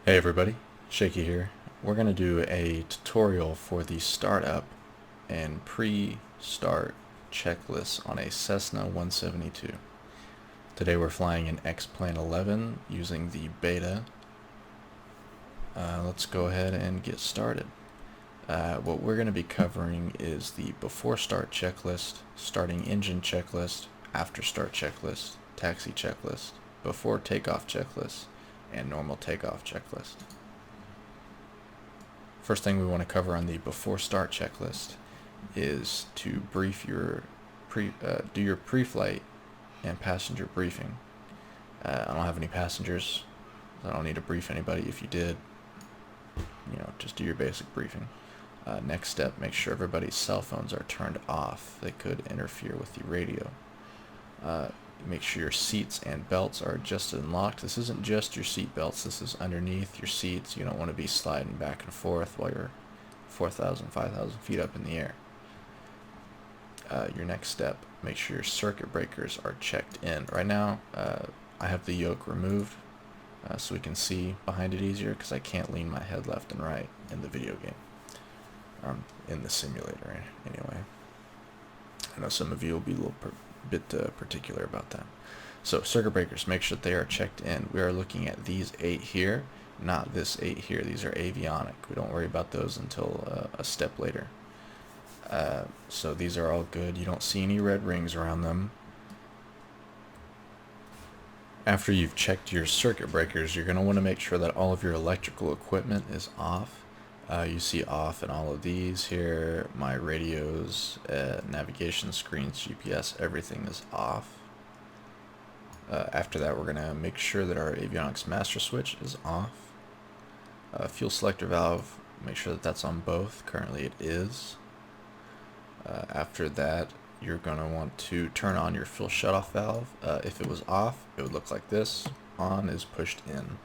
Hey everybody, Shaky here. We're going to do a tutorial for the startup and pre-start checklist on a Cessna 172. Today we're flying in X-Plane 11 using the beta. Let's go ahead and get started. What we're going to be covering is the before start checklist, starting engine checklist, after start checklist, taxi checklist, before takeoff checklist, and normal takeoff checklist. First thing we want to cover on the before start checklist is to brief your do your pre-flight and passenger briefing. I don't have any passengers. I don't need to brief anybody. If you did, just do your basic briefing. Next step, make sure everybody's cell phones are turned off. They could interfere with the radio. Make sure your seats and belts are adjusted and locked. This isn't just your seat belts, this is underneath your seats. You don't want to be sliding back and forth while you're 4,000, 5,000 feet up in the air. Your next step, make sure your circuit breakers are checked in. Right now, I have the yoke removed so we can see behind it easier because I can't lean my head left and right in the video game. In the simulator, anyway. I know some of you will be a little bit particular about that. So circuit breakers, make sure that they are checked in. We are looking at these 8 here, not this 8 here. These are avionic. We don't worry about those until a step later. So these are all good. You don't see any red rings around them. After you've checked your circuit breakers, you're going to want to make sure that all of your electrical equipment is off. You see off in all of these here. My radios, navigation screens, GPS, everything is off. After that, we're going to make sure that our avionics master switch is off. Fuel selector valve, make sure that that's on both. Currently it is. After that, you're going to want to turn on your fuel shutoff valve. If it was off, it would look like this. On is pushed in.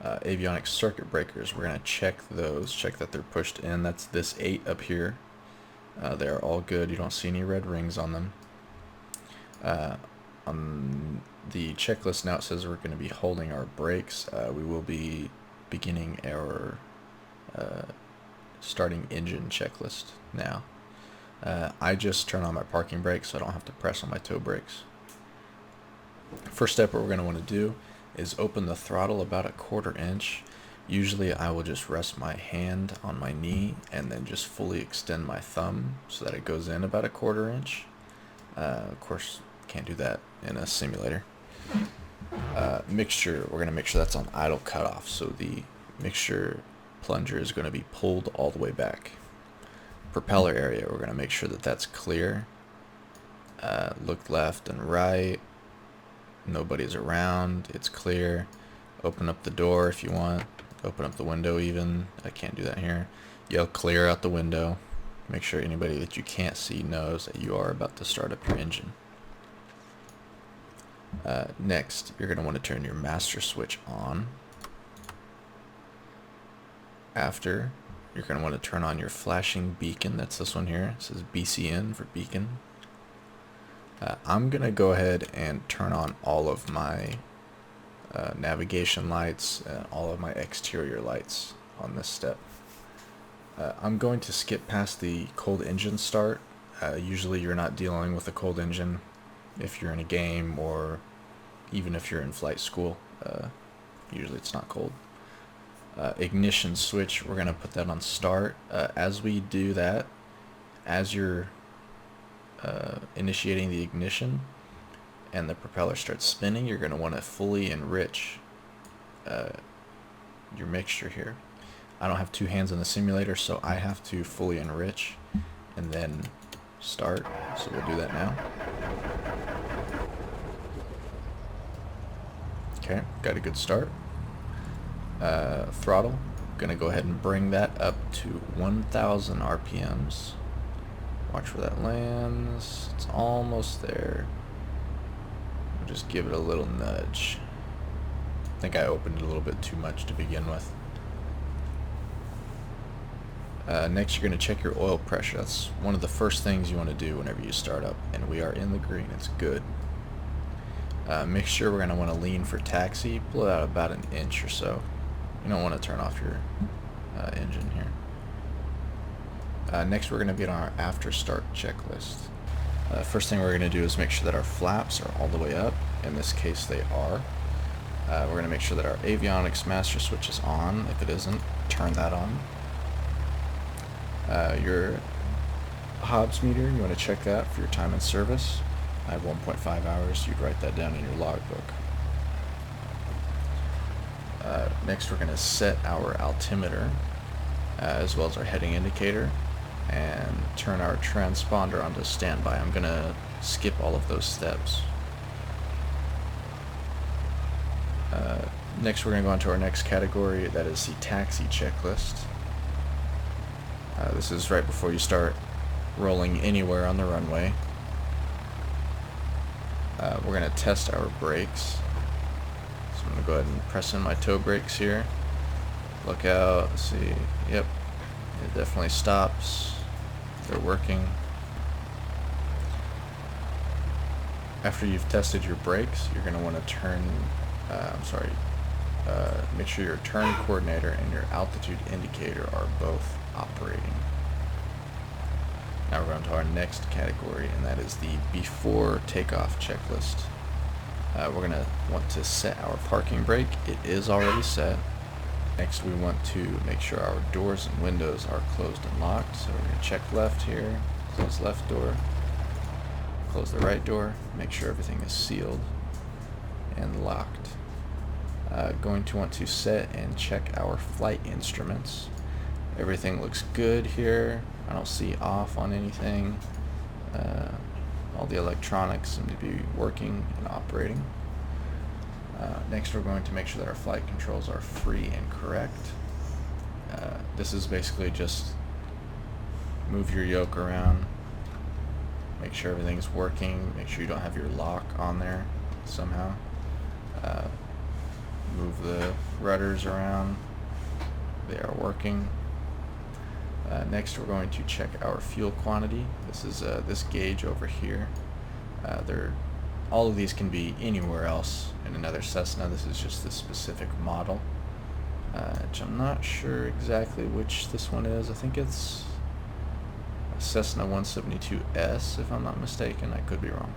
Avionics circuit breakers, we're going to check those, check that they're pushed in. That's this 8 up here. They're all good. You don't see any red rings on them. On the checklist now, it says we're going to be holding our brakes. We will be beginning our starting engine checklist now. I just turn on my parking brakes so I don't have to press on my toe brakes. First step, what we're going to want to do is open the throttle about 1/4 inch. Usually I will just rest my hand on my knee and then just fully extend my thumb so that it goes in about 1/4 inch. Of course, can't do that in a simulator. Mixture, we're going to make sure that's on idle cutoff, so the mixture plunger is going to be pulled all the way back. Propeller area, we're going to make sure that that's clear. Look left and right. Nobody's around, it's clear. Open up the door if you want, open up the window even. I can't do that here. Yell clear out the window. Make sure anybody that you can't see knows that you are about to start up your engine. Next, you're going to want to turn your master switch on. After, you're going to want to turn on your flashing beacon. That's this one here. It says BCN for beacon. I'm going to go ahead and turn on all of my navigation lights and all of my exterior lights on this step. I'm going to skip past the cold engine start. Usually you're not dealing with a cold engine if you're in a game or even if you're in flight school. Usually it's not cold. Ignition switch, we're going to put that on start. As we do that, as you're initiating the ignition and the propeller starts spinning, you're going to want to fully enrich your mixture here. I don't have 2 hands in the simulator, so I have to fully enrich and then start, so we'll do that now. Okay, got a good start. Throttle, going to go ahead and bring that up to 1,000 RPMs. Watch where that lands. It's almost there. We'll just give it a little nudge. I think I opened it a little bit too much to begin with. Next, you're going to check your oil pressure. That's one of the first things you want to do whenever you start up. And we are in the green. It's good. Make sure we're going to want to lean for taxi. Pull it out about an inch or so. You don't want to turn off your engine here. Next we're going to get on our after start checklist. First thing we're going to do is make sure that our flaps are all the way up. In this case they are. We're going to make sure that our avionics master switch is on. If it isn't, turn that on. Your Hobbs meter, you want to check that for your time in service. I have 1.5 hours. You'd write that down in your logbook. Next we're going to set our altimeter as well as our heading indicator and turn our transponder onto standby. I'm going to skip all of those steps. Next we're going to go on to our next category, that is the taxi checklist. This is right before you start rolling anywhere on the runway. We're going to test our brakes. So I'm going to go ahead and press in my toe brakes here. Look out, let's see, yep, it definitely stops. They're working. After you've tested your brakes, you're going to want to turn, make sure your turn coordinator and your altitude indicator are both operating. Now we're going to our next category, and that is the before takeoff checklist. We're going to want to set our parking brake. It is already set. Next we want to make sure our doors and windows are closed and locked. So we're going to check left here, close left door, close the right door, make sure everything is sealed and locked. Going to want to set and check our flight instruments. Everything looks good here. I don't see off on anything. All the electronics seem to be working and operating. Next we're going to make sure that our flight controls are free and correct. This is basically just move your yoke around, make sure everything's working, make sure you don't have your lock on there somehow. Move the rudders around, they are working. Next we're going to check our fuel quantity. This is this gauge over here. All of these can be anywhere else in another Cessna. This is just this specific model, which I'm not sure exactly which this one is. I think it's a Cessna 172S if I'm not mistaken. I could be wrong.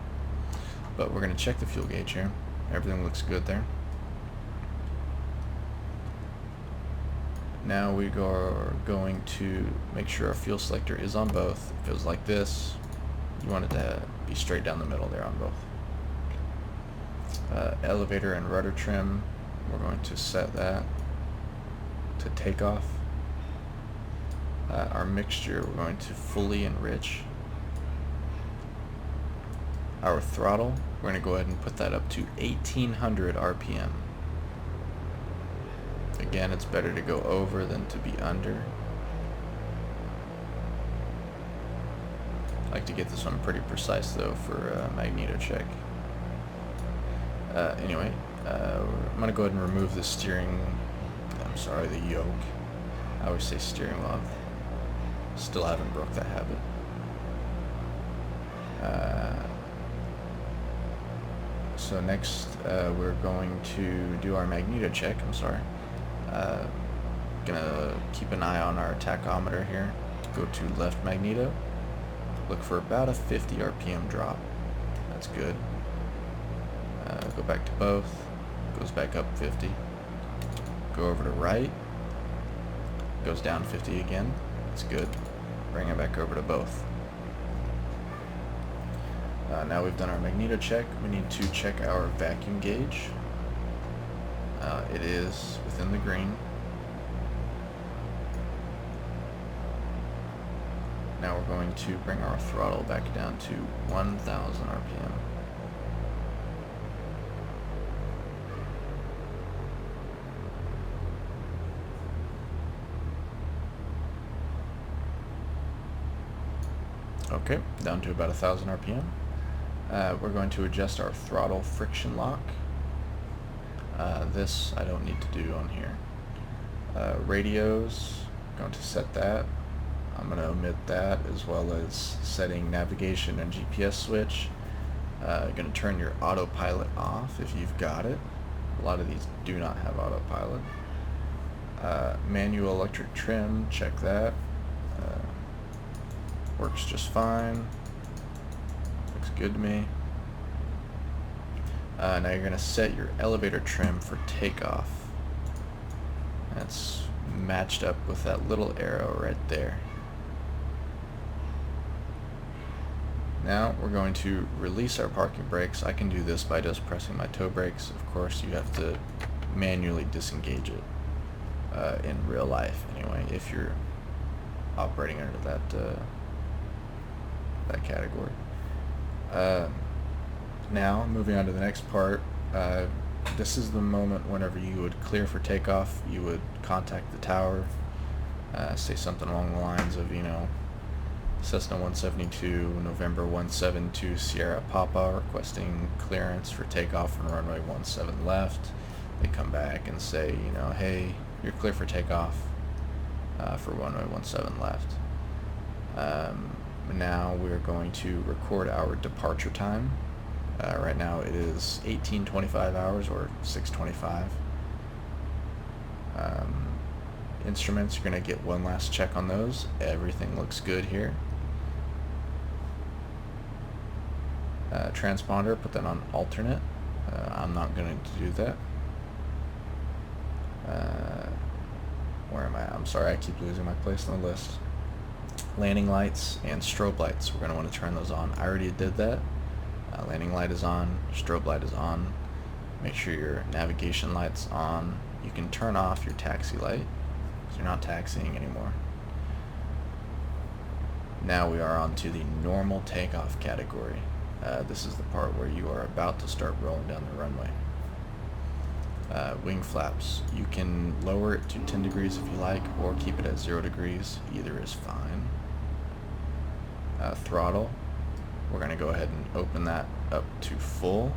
But we're going to check the fuel gauge here. Everything looks good there. Now we are going to make sure our fuel selector is on both. If it was like this, you want it to be straight down the middle there on both. Elevator and rudder trim, we're going to set that to takeoff. Our mixture, we're going to fully enrich. Our throttle, we're going to go ahead and put that up to 1800 RPM. Again, it's better to go over than to be under. I like to get this one pretty precise though for magneto check. Anyway, I'm going to go ahead and remove the the yoke. I always say steering wheel. Still haven't broke that habit. So next we're going to do our magneto check. Gonna keep an eye on our tachometer here. Go to left magneto. Look for about a 50 RPM drop. That's good. Go back to both. Goes back up 50. Go over to right. Goes down 50 again. That's good. Bring it back over to both. Now we've done our magneto check. We need to check our vacuum gauge. It is within the green. Now we're going to bring our throttle back down to 1000 RPM. Okay, down to about 1000 RPM. We're going to adjust our throttle friction lock. This I don't need to do on here. Radios, going to set that. I'm going to omit that, as well as setting navigation and GPS switch. Going to turn your autopilot off if you've got it. A lot of these do not have autopilot. Manual electric trim, check that. Works just fine. Looks good to me. Now you're going to set your elevator trim for takeoff. That's matched up with that little arrow right there. Now we're going to release our parking brakes. I can do this by just pressing my toe brakes. Of course, you have to manually disengage it in real life anyway, if you're operating under that category. Now, moving on to the next part, this is the moment whenever you would clear for takeoff. You would contact the tower, say something along the lines of, Cessna 172, November 172, Sierra Papa, requesting clearance for takeoff from runway 17 left. They come back and say, hey, you're clear for takeoff for runway 17 left. Now we're going to record our departure time. Right now it is 18:25 hours, or 6:25. Instruments, you're going to get one last check on those. Everything looks good here. Transponder, put that on alternate. I'm not going to do that. Where am I? I'm sorry, I keep losing my place on the list. Landing lights and strobe lights, we're going to want to turn those on. I already did that. Landing light is on, strobe light is on. Make sure your navigation light's on. You can turn off your taxi light because you're not taxiing anymore. Now we are on to the normal takeoff category. This is the part where you are about to start rolling down the runway. Wing flaps, you can lower it to 10 degrees if you like, or keep it at 0 degrees. Either is fine. Throttle, we're going to go ahead and open that up to full.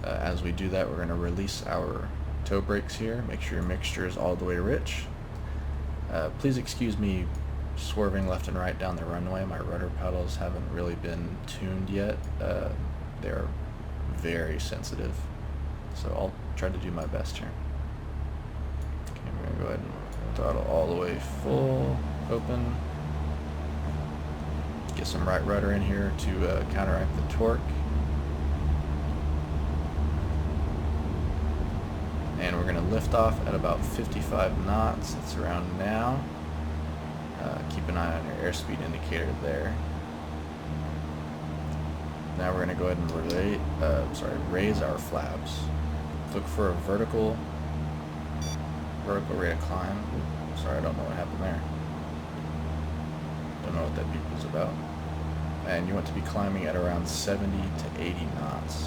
As we do that, we're going to release our toe brakes here. Make sure your mixture is all the way rich. Please excuse me swerving left and right down the runway. My rudder pedals haven't really been tuned yet. They're very sensitive, so I'll try to do my best here. Okay, we're going to go ahead and throttle all the way full, open. Get some right rudder in here to counteract the torque. And we're going to lift off at about 55 knots. It's around now. Keep an eye on your airspeed indicator there. Now we're going to go ahead and raise our flaps. Look for a vertical rate of climb. Sorry, I don't know what happened there. Don't know what that beep was about. And you want to be climbing at around 70 to 80 knots.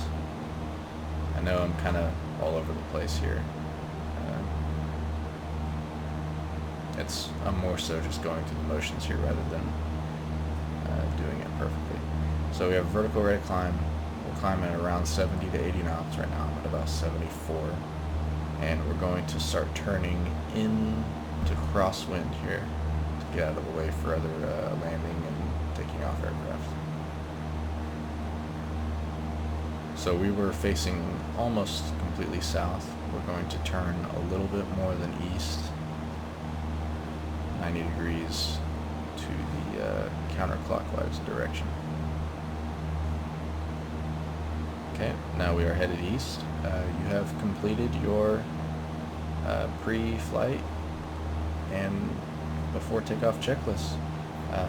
I know I'm kind of all over the place here. I'm more so just going through the motions here rather than doing it perfectly. So we have vertical rate of climb. We'll climb at around 70 to 80 knots. Right now I'm at about 74. And we're going to start turning into crosswind here to get out of the way for other landing and taking off aircraft. So we were facing almost completely south. We're going to turn a little bit more than east, 90 degrees to the counterclockwise direction. Okay, now we are headed east. You have completed your pre-flight and before takeoff checklist.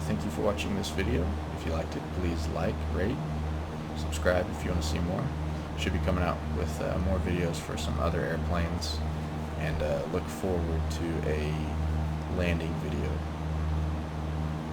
Thank you for watching this video. If you liked it, please like, rate, subscribe if you want to see more. Should be coming out with more videos for some other airplanes, and look forward to a landing video.